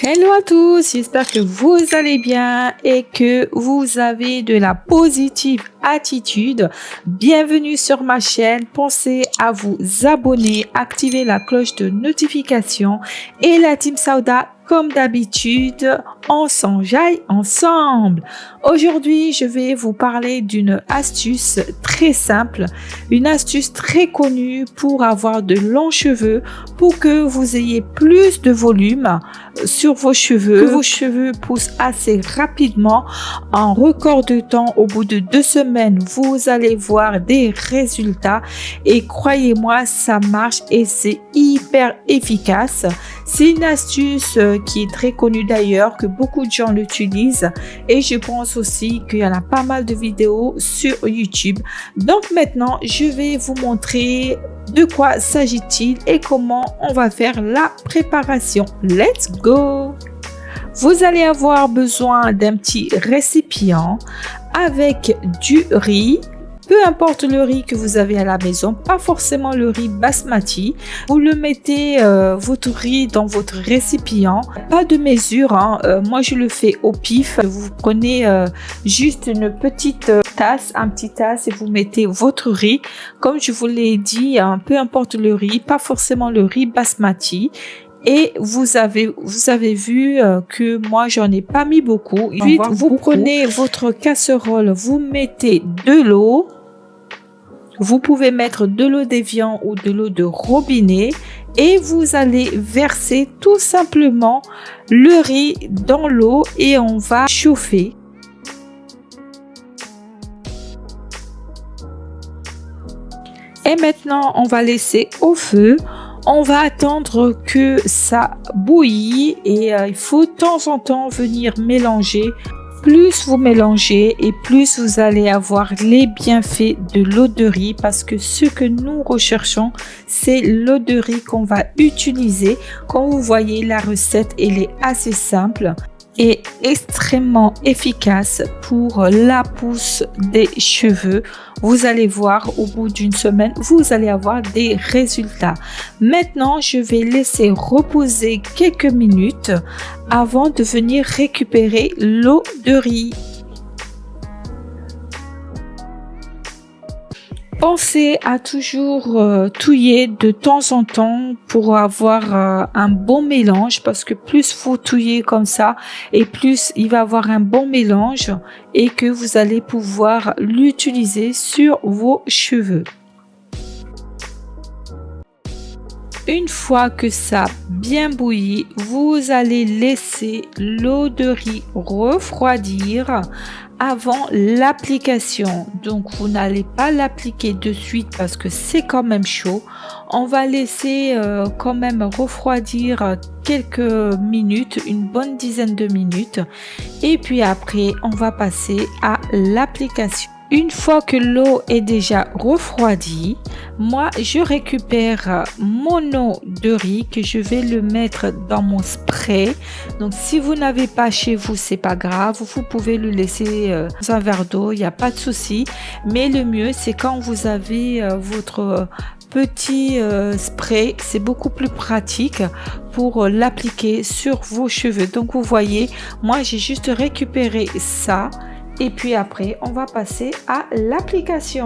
Hello à tous, j'espère que vous allez bien et que vous avez de la positive attitude. Bienvenue sur ma chaîne. Pensez à vous abonner, activer la cloche de notification et la team Sauda. Comme d'habitude, on s'enjaille ensemble. Aujourd'hui, je vais vous parler d'une astuce très simple, une astuce très connue pour avoir de longs cheveux, pour que vous ayez plus de volume sur vos cheveux, que vos cheveux poussent assez rapidement. En record de temps, au bout de 2 semaines, vous allez voir des résultats et croyez-moi, ça marche et c'est hyper efficace. C'est une astuce qui est très connue d'ailleurs, que beaucoup de gens l'utilisent et je pense aussi qu'il y en a pas mal de vidéos sur YouTube. Donc maintenant, je vais vous montrer de quoi s'agit-il et comment on va faire la préparation. Let's go! Vous allez avoir besoin d'un petit récipient avec du riz. Peu importe le riz que vous avez à la maison, pas forcément le riz basmati. Vous le mettez, votre riz dans votre récipient. Pas de mesure, hein. Moi je le fais au pif. Vous prenez juste une petite tasse, un petit tasse et vous mettez votre riz. Comme je vous l'ai dit, hein, peu importe le riz, pas forcément le riz basmati. Et vous avez vu que moi j'en ai pas mis beaucoup. Ensuite, vous prenez votre casserole, vous mettez de l'eau. Vous pouvez mettre de l'eau d'évian ou de l'eau de robinet et vous allez verser tout simplement le riz dans l'eau et on va chauffer. Et maintenant, on va laisser au feu. On va attendre que ça bouillit et il faut de temps en temps venir mélanger. Plus vous mélangez et plus vous allez avoir les bienfaits de l'eau de riz parce que ce que nous recherchons, c'est l'eau de riz qu'on va utiliser. Comme vous voyez, la recette, elle est assez simple et extrêmement efficace pour la pousse des cheveux. Vous allez voir, au bout d'une semaine, vous allez avoir des résultats. Maintenant, je vais laisser reposer quelques minutes avant de venir récupérer l'eau de riz. Pensez à toujours touiller de temps en temps pour avoir un bon mélange parce que plus vous touillez comme ça et plus il va avoir un bon mélange et que vous allez pouvoir l'utiliser sur vos cheveux. Une fois que ça a bien bouilli, vous allez laisser l'eau de riz refroidir avant l'application. Donc vous n'allez pas l'appliquer de suite parce que c'est quand même chaud. On va laisser quand même refroidir quelques minutes, une bonne dizaine de minutes. Et puis après, on va passer à l'application. Une fois que l'eau est déjà refroidie, moi je récupère mon eau de riz que je vais le mettre dans mon spray. Donc si vous n'avez pas chez vous, c'est pas grave, vous pouvez le laisser dans un verre d'eau, il n'y a pas de souci. Mais le mieux c'est quand vous avez votre petit spray, c'est beaucoup plus pratique pour l'appliquer sur vos cheveux. Donc vous voyez, moi j'ai juste récupéré ça. Et puis après, on va passer à l'application.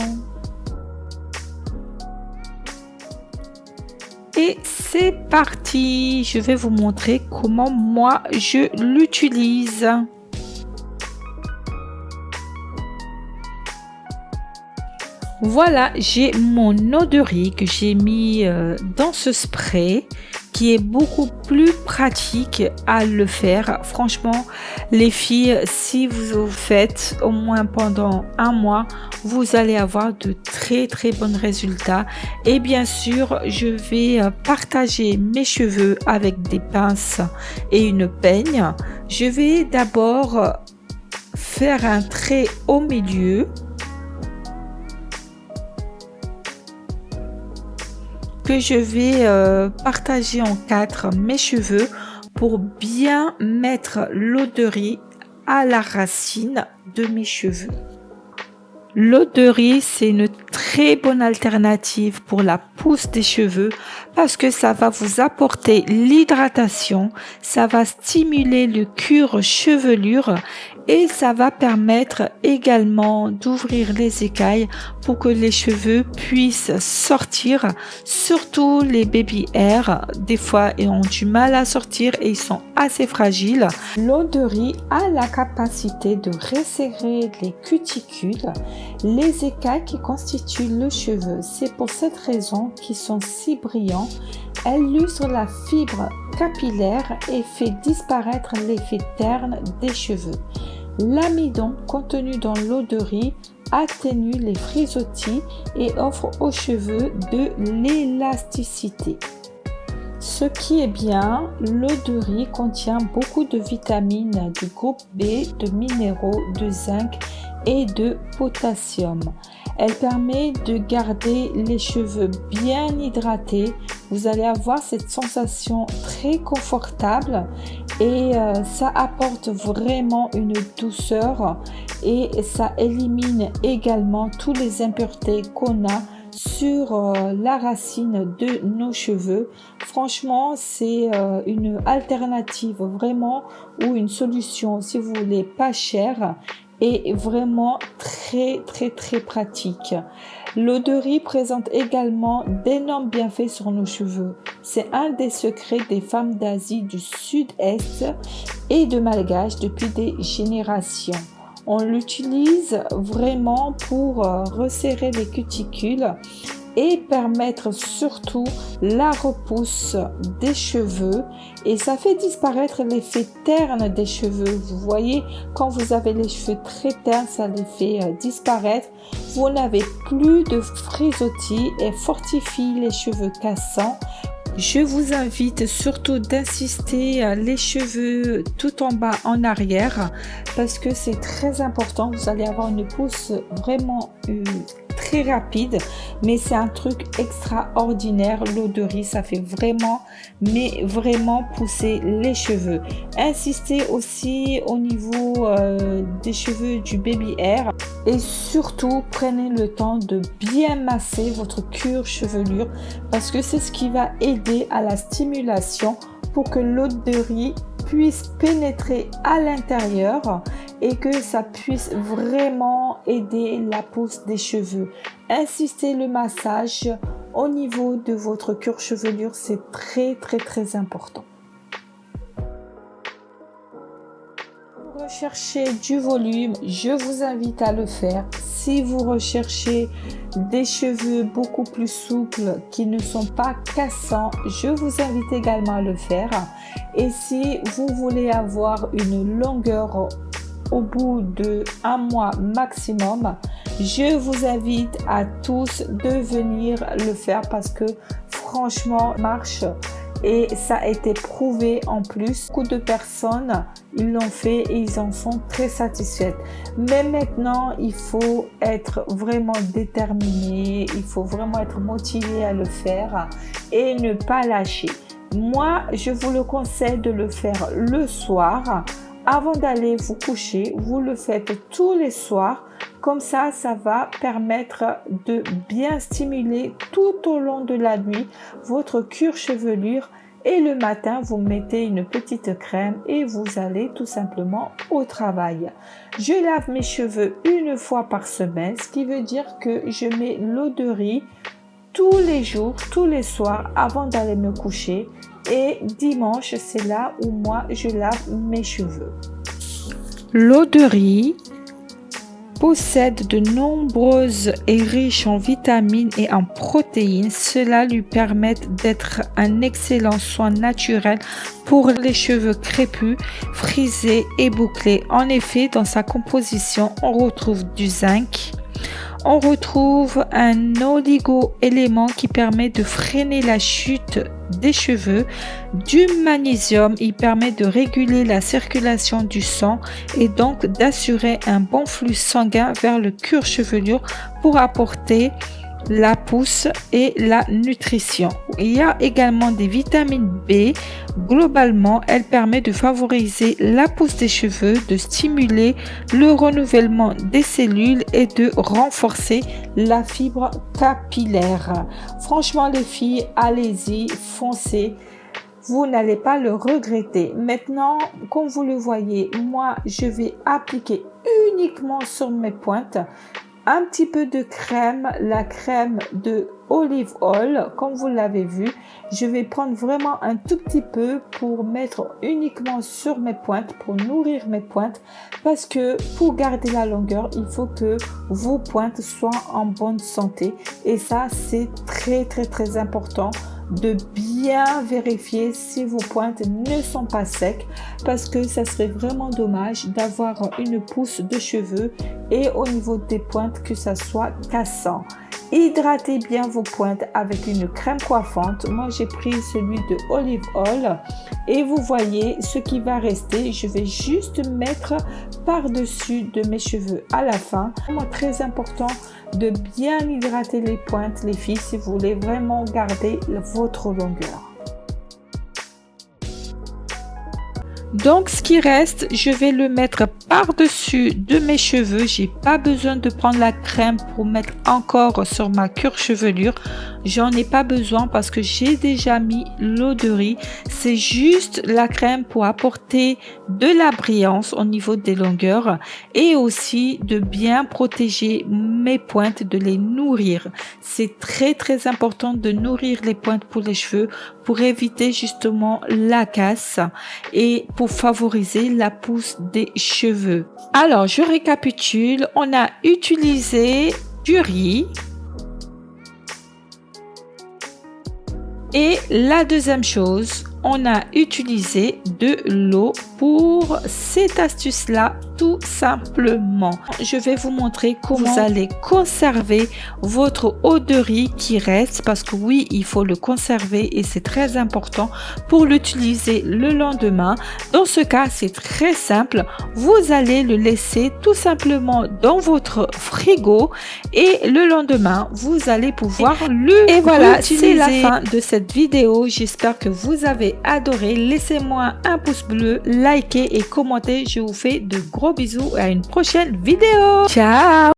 Et c'est parti. Je vais vous montrer comment moi je l'utilise. Voilà, j'ai mon eau de riz que j'ai mis dans ce spray qui est beaucoup plus pratique à le faire. Franchement, les filles, si vous faites au moins pendant un mois, vous allez avoir de très bons résultats. Et bien sûr, je vais partager mes cheveux avec des pinces et une peigne. Je vais d'abord faire un trait au milieu. Que je vais partager en 4 mes cheveux pour bien mettre l'eau de riz à la racine de mes cheveux. L'eau de riz, c'est une très bonne alternative pour la pousse des cheveux parce que ça va vous apporter l'hydratation, ça va stimuler le cuir chevelure et ça va permettre également d'ouvrir les écailles pour que les cheveux puissent sortir, surtout les baby hair. Des fois, ils ont du mal à sortir et ils sont assez fragiles. L'eau de riz a la capacité de resserrer les cuticules, les écailles qui constituent le cheveu. C'est pour cette raison qu'ils sont si brillants. Elle lustre la fibre capillaire et fait disparaître l'effet terne des cheveux. L'amidon contenu dans l'eau de riz atténue les frisottis et offre aux cheveux de l'élasticité. Ce qui est bien, l'eau de riz contient beaucoup de vitamines du groupe B, de minéraux, de zinc et de potassium. Elle permet de garder les cheveux bien hydratés. Vous allez avoir cette sensation très confortable et ça apporte vraiment une douceur et ça élimine également toutes les impuretés qu'on a sur la racine de nos cheveux. Franchement, c'est une alternative vraiment ou une solution, si vous voulez, pas chère et vraiment très pratique. L'eau de riz présente également d'énormes bienfaits sur nos cheveux. C'est un des secrets des femmes d'Asie du Sud-Est et de Malgache depuis des générations. On l'utilise vraiment pour resserrer les cuticules et permettre surtout la repousse des cheveux et ça fait disparaître l'effet terne des cheveux. Vous voyez, quand vous avez les cheveux très ternes, ça les fait disparaître. Vous n'avez plus de frisottis et fortifie les cheveux cassants. Je vous invite surtout d'insister les cheveux tout en bas en arrière parce que c'est très important. Vous allez avoir une pousse vraiment très rapide, mais c'est un truc extraordinaire. L'eau de riz, ça fait vraiment, mais vraiment pousser les cheveux. Insistez aussi au niveau des cheveux du baby hair et surtout prenez le temps de bien masser votre cuir chevelure parce que c'est ce qui va aider à la stimulation pour que l'eau de riz puisse pénétrer à l'intérieur et que ça puisse vraiment aider la pousse des cheveux. Insistez le massage au niveau de votre cuir chevelure, c'est très important. Si vous recherchez du volume, je vous invite à le faire. Si vous recherchez des cheveux beaucoup plus souples qui ne sont pas cassants, je vous invite également à le faire. Et si vous voulez avoir une longueur au bout de 1 mois maximum, je vous invite à tous de venir le faire parce que franchement marche et ça a été prouvé en plus. Beaucoup de personnes ils l'ont fait et ils en sont très satisfaites. Mais maintenant il faut être vraiment déterminé, il faut vraiment être motivé à le faire et ne pas lâcher. Moi je vous le conseille de le faire le soir. Avant d'aller vous coucher, vous le faites tous les soirs. Comme ça, ça va permettre de bien stimuler tout au long de la nuit votre cuir chevelure. Et le matin, vous mettez une petite crème et vous allez tout simplement au travail. Je lave mes cheveux 1 fois par semaine, ce qui veut dire que je mets l'eau de riz tous les jours, tous les soirs avant d'aller me coucher. Et dimanche, c'est là où moi je lave mes cheveux. L'eau de riz possède de nombreuses et riches en vitamines et en protéines. Cela lui permet d'être un excellent soin naturel pour les cheveux crépus, frisés et bouclés. En effet, dans sa composition, on retrouve du zinc. On retrouve un oligo-élément qui permet de freiner la chute des cheveux, du magnésium, il permet de réguler la circulation du sang et donc d'assurer un bon flux sanguin vers le cuir chevelure pour apporter la pousse et la nutrition. Il y a également des vitamines B. Globalement, elle permet de favoriser la pousse des cheveux, de stimuler le renouvellement des cellules et de renforcer la fibre capillaire. Franchement, les filles, allez-y, foncez. Vous n'allez pas le regretter. Maintenant, comme vous le voyez, moi, je vais appliquer uniquement sur mes pointes un petit peu de crème, la crème de olive oil, comme vous l'avez vu. Je vais prendre vraiment un tout petit peu pour mettre uniquement sur mes pointes, pour nourrir mes pointes, parce que pour garder la longueur, il faut que vos pointes soient en bonne santé. Et ça, c'est très important de bien vérifier si vos pointes ne sont pas secs, parce que ça serait vraiment dommage d'avoir une pousse de cheveux et au niveau des pointes que ça soit cassant. Hydratez bien vos pointes avec une crème coiffante. Moi, j'ai pris celui de olive oil et vous voyez ce qui va rester. Je vais juste mettre par-dessus de mes cheveux à la fin. Vraiment très important de bien hydrater les pointes, les filles, si vous voulez vraiment garder votre longueur. Donc, ce qui reste, je vais le mettre par-dessus de mes cheveux. J'ai pas besoin de prendre la crème pour mettre encore sur ma cure chevelure. J'en ai pas besoin parce que j'ai déjà mis l'eau de riz. C'est juste la crème pour apporter de la brillance au niveau des longueurs et aussi de bien protéger mes pointes, de les nourrir. C'est très important de nourrir les pointes pour les cheveux pour éviter justement la casse et pour favoriser la pousse des cheveux. Alors, je récapitule. On a utilisé du riz. Et la deuxième chose, on a utilisé de l'eau pour cette astuce-là, tout simplement. Je vais vous montrer comment vous allez conserver votre eau de riz qui reste, parce que oui, il faut le conserver et c'est très important pour l'utiliser le lendemain. Dans ce cas, c'est très simple. Vous allez le laisser tout simplement dans votre frigo et le lendemain, vous allez pouvoir le Et voilà, c'est la fin de cette vidéo. J'espère que vous avez adoré. Laissez-moi un pouce bleu, likez et commentez. Je vous fais de gros bisous et à une prochaine vidéo. Ciao!